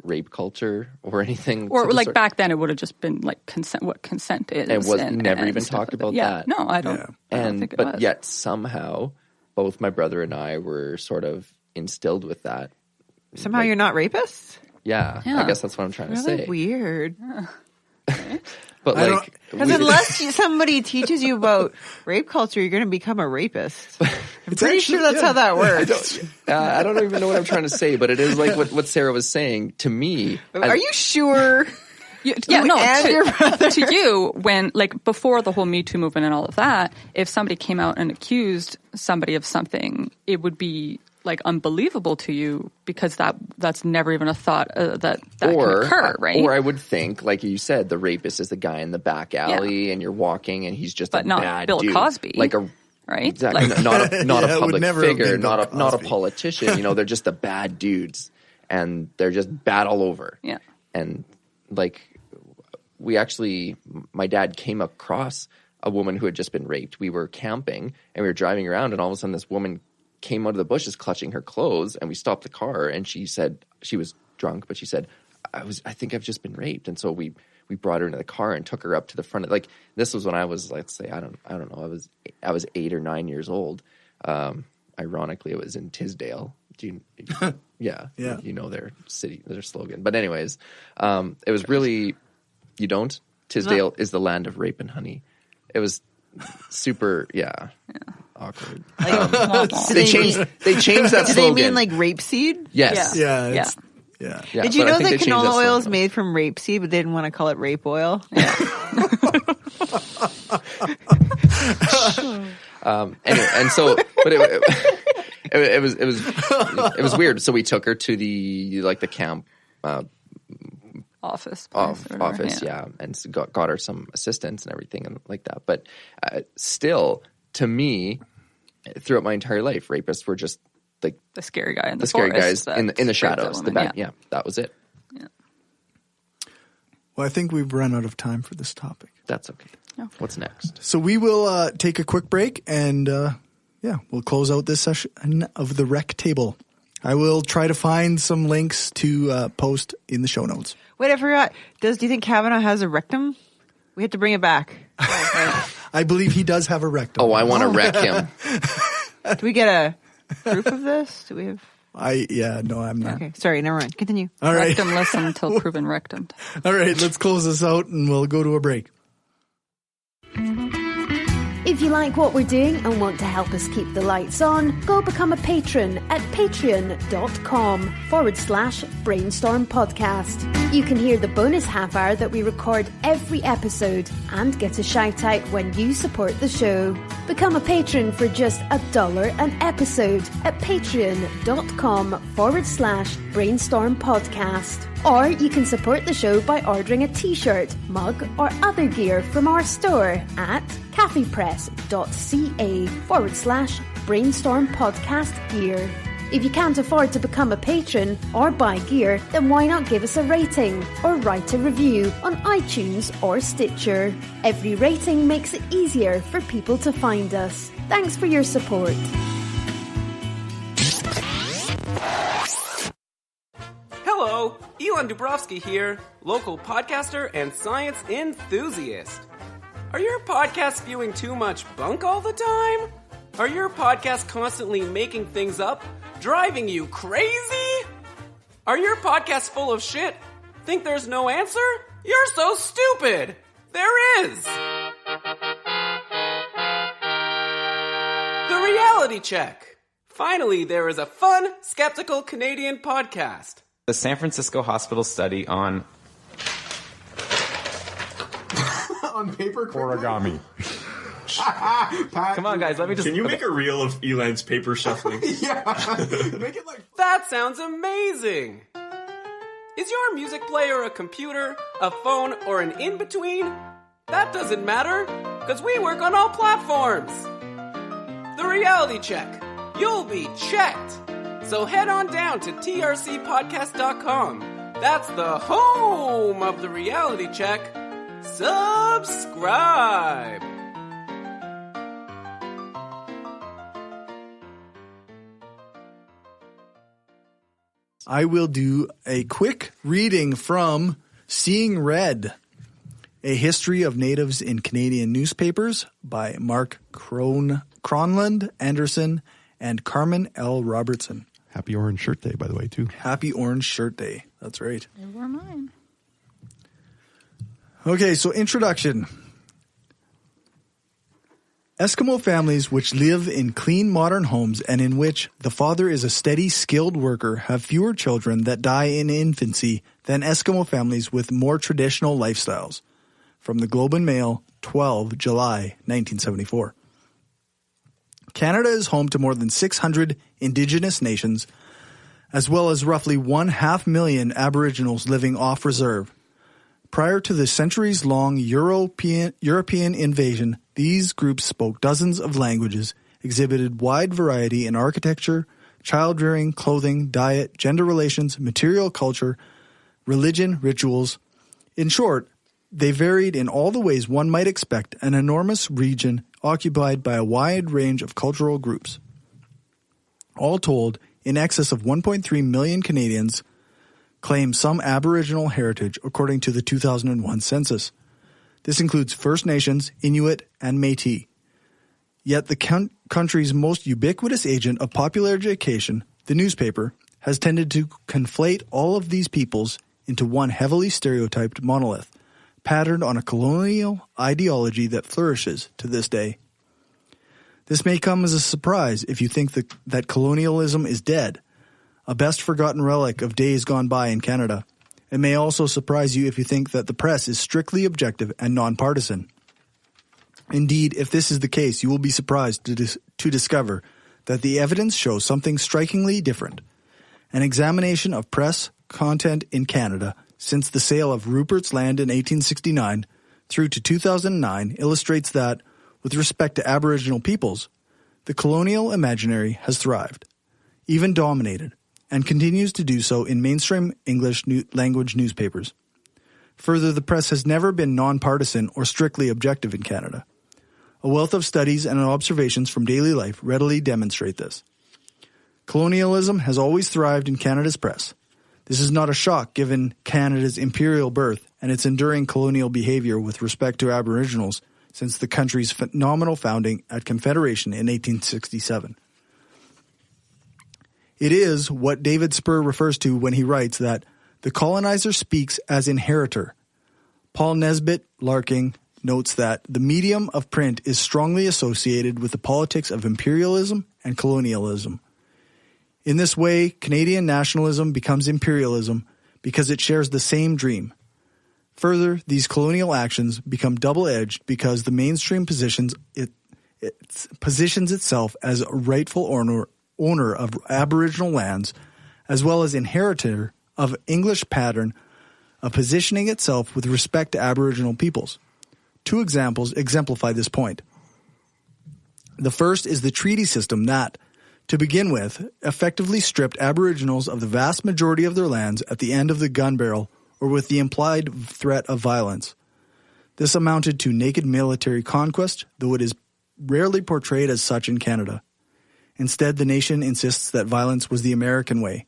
rape culture or anything. Or like back then, it would have just been like consent. What consent is, it was never even talked about that. No, I don't. Yeah. I don't think it was. But yet somehow, both my brother and I were sort of instilled with that. Somehow you're not rapists? Yeah, I guess that's what I'm trying to Really say. weird. But like, Because unless somebody teaches you about rape culture, you're going to become a rapist. I'm pretty sure that's how that works. I don't even know what I'm trying to say, but it is like what Sarah was saying to me. Are you sure? Your brother. To you, when like before the whole Me Too movement and all of that, if somebody came out and accused somebody of something, it would be like unbelievable to you because that's never even a thought that can occur, right? Or I would think, like you said, the rapist is the guy in the back alley, and you're walking, and he's just a bad Bill dude, Cosby, like a right, exactly, like, not a public figure, not a Cosby. politician. You know, they're just the bad dudes, and they're just bad all over. Yeah, and like my dad came across a woman who had just been raped. We were camping, and we were driving around, and all of a sudden, this woman came out of the bushes clutching her clothes, and we stopped the car, and she said she was drunk, but she said, I think I've just been raped. And so we we brought her into the car and took her up to the front of, like, this was when I was, let's say, I don't know, I was 8 or 9 years old. Ironically, it was in Tisdale. Yeah. You know their city, their slogan. But anyways, it was really, you don't? Tisdale is the land of rape and honey. It was super, awkward. They changed that slogan. Do they mean like rapeseed? Yes. Yeah. Did you know that canola oil is made from rapeseed, but they didn't want to call it rape oil? Yeah. Anyway, and so, but it was weird. So we took her to the camp office, and got her some assistance and everything and like that. But still, to me, throughout my entire life, rapists were just like the scary guy in the scary forest guys in the shadows. That was it. Yeah. Well, I think we've run out of time for this topic. That's okay. What's next? So we will take a quick break and we'll close out this session of the Rec Table. I will try to find some links to post in the show notes. Wait, I forgot. Do you think Kavanaugh has a rectum? We have to bring it back. I believe he does have a rectum. Oh, I want to wreck him. Do we get a proof of this? Do we have... No, I'm not. Okay, sorry, never mind. Continue. All right. Rectumless until proven rectum. All right, let's close this out and we'll go to a break. If you like what we're doing and want to help us keep the lights on, go become a patron at patreon.com/brainstorm podcast. You can hear the bonus half hour that we record every episode and get a shout out when you support the show. Become a patron for just $1 an episode at patreon.com/brainstorm podcast. Or you can support the show by ordering a t-shirt, mug or other gear from our store at caffeepress.ca/brainstorm podcast gear. If you can't afford to become a patron or buy gear, then why not give us a rating or write a review on iTunes or Stitcher? Every rating makes it easier for people to find us. Thanks for your support. Hello, Elon Dubrovsky here, local podcaster and science enthusiast. Are your podcasts spewing too much bunk all the time? Are your podcasts constantly making things up, driving you crazy? Are your podcasts full of shit? Think there's no answer? You're so stupid! There is! The Reality Check. Finally, there is a fun, skeptical Canadian podcast. The San Francisco Hospital study on paper origami. Pat, come on, guys. Let me just. Can you make a reel of Elon's paper shuffling? Yeah, make it like. That sounds amazing. Is your music player a computer, a phone, or an in-between? That doesn't matter, because we work on all platforms. The Reality Check. You'll be checked. So head on down to trcpodcast.com. That's the home of the Reality Check. Subscribe. I will do a quick reading from Seeing Red, A History of Natives in Canadian Newspapers by Mark Cronland Anderson and Carmen L. Robertson. Happy Orange Shirt Day, by the way, too. Happy Orange Shirt Day. That's right. They were mine. Okay, so introduction. Eskimo families which live in clean modern homes and in which the father is a steady, skilled worker have fewer children that die in infancy than Eskimo families with more traditional lifestyles. From the Globe and Mail, 12 July 1974. Canada is home to more than 600 Indigenous nations, as well as roughly 500,000 Aboriginals living off reserve. Prior to the centuries-long European invasion, these groups spoke dozens of languages, exhibited wide variety in architecture, child-rearing, clothing, diet, gender relations, material culture, religion, rituals. In short, they varied in all the ways one might expect an enormous region occupied by a wide range of cultural groups. All told, in excess of 1.3 million Canadians claim some Aboriginal heritage according to the 2001 census. This includes First Nations, Inuit, and Métis. Yet the country's most ubiquitous agent of popular education, the newspaper, has tended to conflate all of these peoples into one heavily stereotyped monolith, patterned on a colonial ideology that flourishes to this day. This may come as a surprise if you think that colonialism is dead, a best forgotten relic of days gone by in Canada. It may also surprise you if you think that the press is strictly objective and nonpartisan. Indeed, if this is the case, you will be surprised to discover that the evidence shows something strikingly different. An examination of press content in Canada since the sale of Rupert's Land in 1869 through to 2009 illustrates that, with respect to Aboriginal peoples, the colonial imaginary has thrived, even dominated, and continues to do so in mainstream English language newspapers. Further, the press has never been nonpartisan or strictly objective in Canada. A wealth of studies and observations from daily life readily demonstrate this. Colonialism has always thrived in Canada's press. This is not a shock given Canada's imperial birth and its enduring colonial behavior with respect to Aboriginals since the country's phenomenal founding at Confederation in 1867. It is what David Spur refers to when he writes that the colonizer speaks as inheritor. Paul Nesbitt Larking notes that the medium of print is strongly associated with the politics of imperialism and colonialism. In this way, Canadian nationalism becomes imperialism because it shares the same dream. Further, these colonial actions become double-edged because the mainstream positions itself as a rightful owner of Aboriginal lands, as well as inheritor of English pattern of positioning itself with respect to Aboriginal peoples. Two examples exemplify this point. The first is the treaty system that, to begin with, effectively stripped Aboriginals of the vast majority of their lands at the end of the gun barrel or with the implied threat of violence. This amounted to naked military conquest, though it is rarely portrayed as such in Canada. Instead, the nation insists that violence was the American way,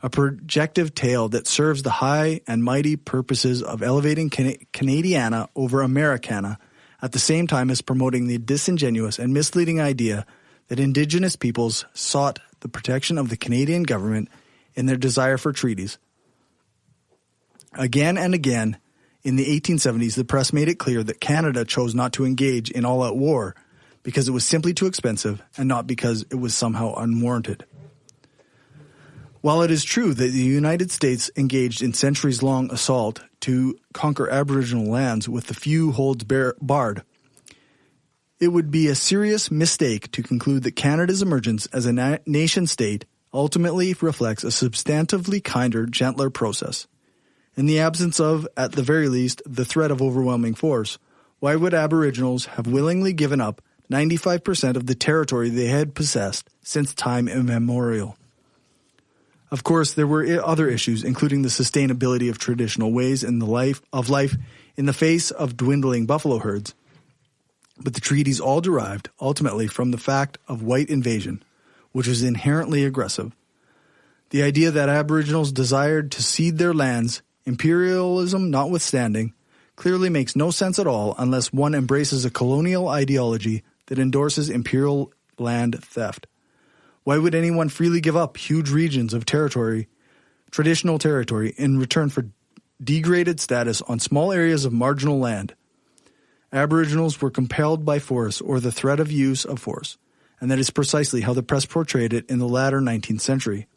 a projective tale that serves the high and mighty purposes of elevating Canadiana over Americana, at the same time as promoting the disingenuous and misleading idea that Indigenous peoples sought the protection of the Canadian government in their desire for treaties. Again and again, in the 1870s, the press made it clear that Canada chose not to engage in all-out war because it was simply too expensive and not because it was somehow unwarranted. While it is true that the United States engaged in centuries-long assault to conquer Aboriginal lands with the few holds barred, it would be a serious mistake to conclude that Canada's emergence as a nation-state ultimately reflects a substantively kinder, gentler process. In the absence of, at the very least, the threat of overwhelming force, why would Aboriginals have willingly given up 95% of the territory they had possessed since time immemorial? Of course, there were other issues, including the sustainability of traditional ways in the life in the face of dwindling buffalo herds. But the treaties all derived, ultimately, from the fact of white invasion, which was inherently aggressive. The idea that Aboriginals desired to cede their lands, imperialism notwithstanding, clearly makes no sense at all unless one embraces a colonial ideology that endorses imperial land theft. Why would anyone freely give up huge regions of territory, traditional territory, in return for degraded status on small areas of marginal land? Aboriginals were compelled by force or the threat of use of force, and that is precisely how the press portrayed it in the latter 19th century.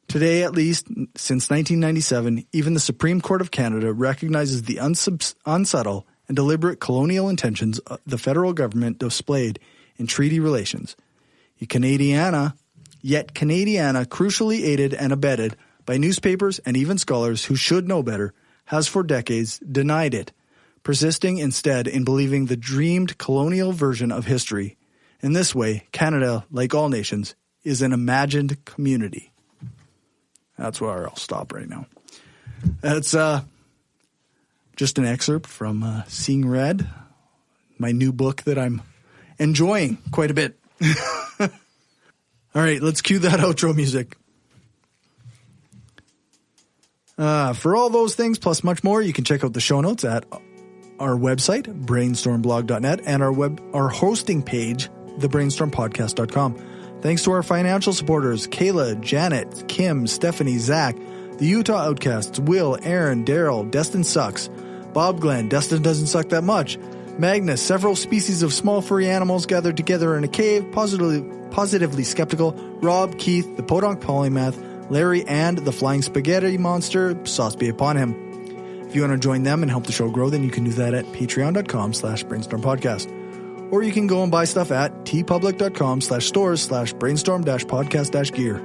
Today, at least, since 1997, even the Supreme Court of Canada recognizes the unsubtle and deliberate colonial intentions the federal government displayed in treaty relations. Yet Canadiana, crucially aided and abetted by newspapers and even scholars who should know better, has for decades denied it, persisting instead in believing the dreamed colonial version of history. In this way, Canada, like all nations, is an imagined community. That's where I'll stop right now. That's just an excerpt from Seeing Red, my new book that I'm enjoying quite a bit. All right, let's cue that outro music. For all those things, plus much more, you can check out the show notes at our website, brainstormblog.net, and our hosting page, thebrainstormpodcast.com. Thanks to our financial supporters, Kayla, Janet, Kim, Stephanie, Zach, the Utah Outcasts, Will, Aaron, Daryl, Destin Sucks, Bob Glenn, Destin Doesn't Suck That Much, Magnus, several species of small furry animals gathered together in a cave, positively skeptical, Rob, Keith, the Podunk Polymath, Larry, and the Flying Spaghetti Monster, sauce be upon him. If you want to join them and help the show grow, then you can do that at patreon.com/brainstormpodcast. Or you can go and buy stuff at tpublic.com/stores/brainstorm-podcast-gear.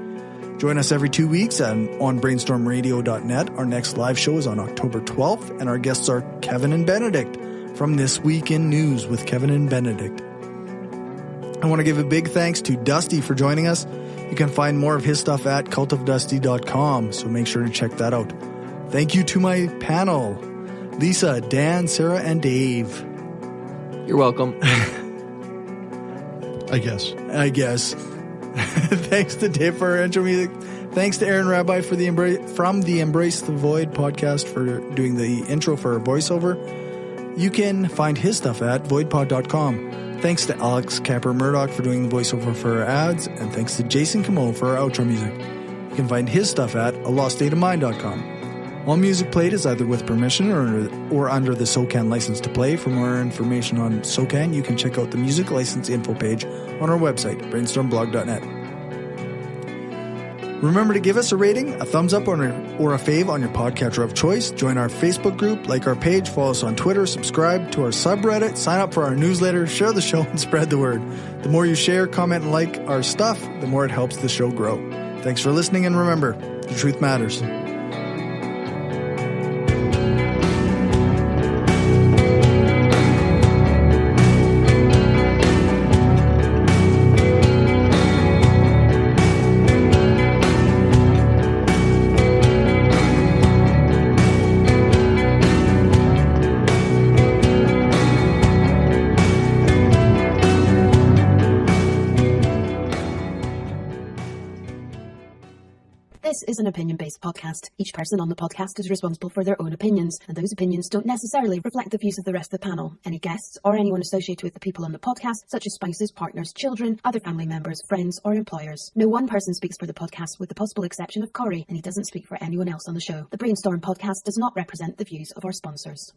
Join us every 2 weeks on brainstormradio.net. Our next live show is on October 12th, and our guests are Kevin and Benedict from This Week in News with Kevin and Benedict. I want to give a big thanks to Dusty for joining us. You can find more of his stuff at cultofdusty.com, so make sure to check that out. Thank you to my panel, Lisa, Dan, Sarah, and Dave. You're welcome. I guess. Thanks to Dave for our intro music. Thanks to Aaron Rabbi from the Embrace the Void podcast for doing the intro for our voiceover. You can find his stuff at voidpod.com. Thanks to Alex Capper-Murdoch for doing the voiceover for our ads, and thanks to Jason Camo for our outro music. You can find his stuff at aloststateofmind.com. All music played is either with permission or under the SOCAN license to play. For more information on SOCAN, you can check out the music license info page on our website, brainstormblog.net. Remember to give us a rating, a thumbs up, or a fave on your podcatcher of choice. Join our Facebook group, like our page, follow us on Twitter, subscribe to our subreddit, sign up for our newsletter, share the show, and spread the word. The more you share, comment, and like our stuff, the more it helps the show grow. Thanks for listening, and remember, the truth matters. This is an opinion-based podcast. Each person on the podcast is responsible for their own opinions, and those opinions don't necessarily reflect the views of the rest of the panel. Any guests or anyone associated with the people on the podcast, such as spouses, partners, children, other family members, friends, or employers. No one person speaks for the podcast with the possible exception of Cory, and he doesn't speak for anyone else on the show. The Brainstorm podcast does not represent the views of our sponsors.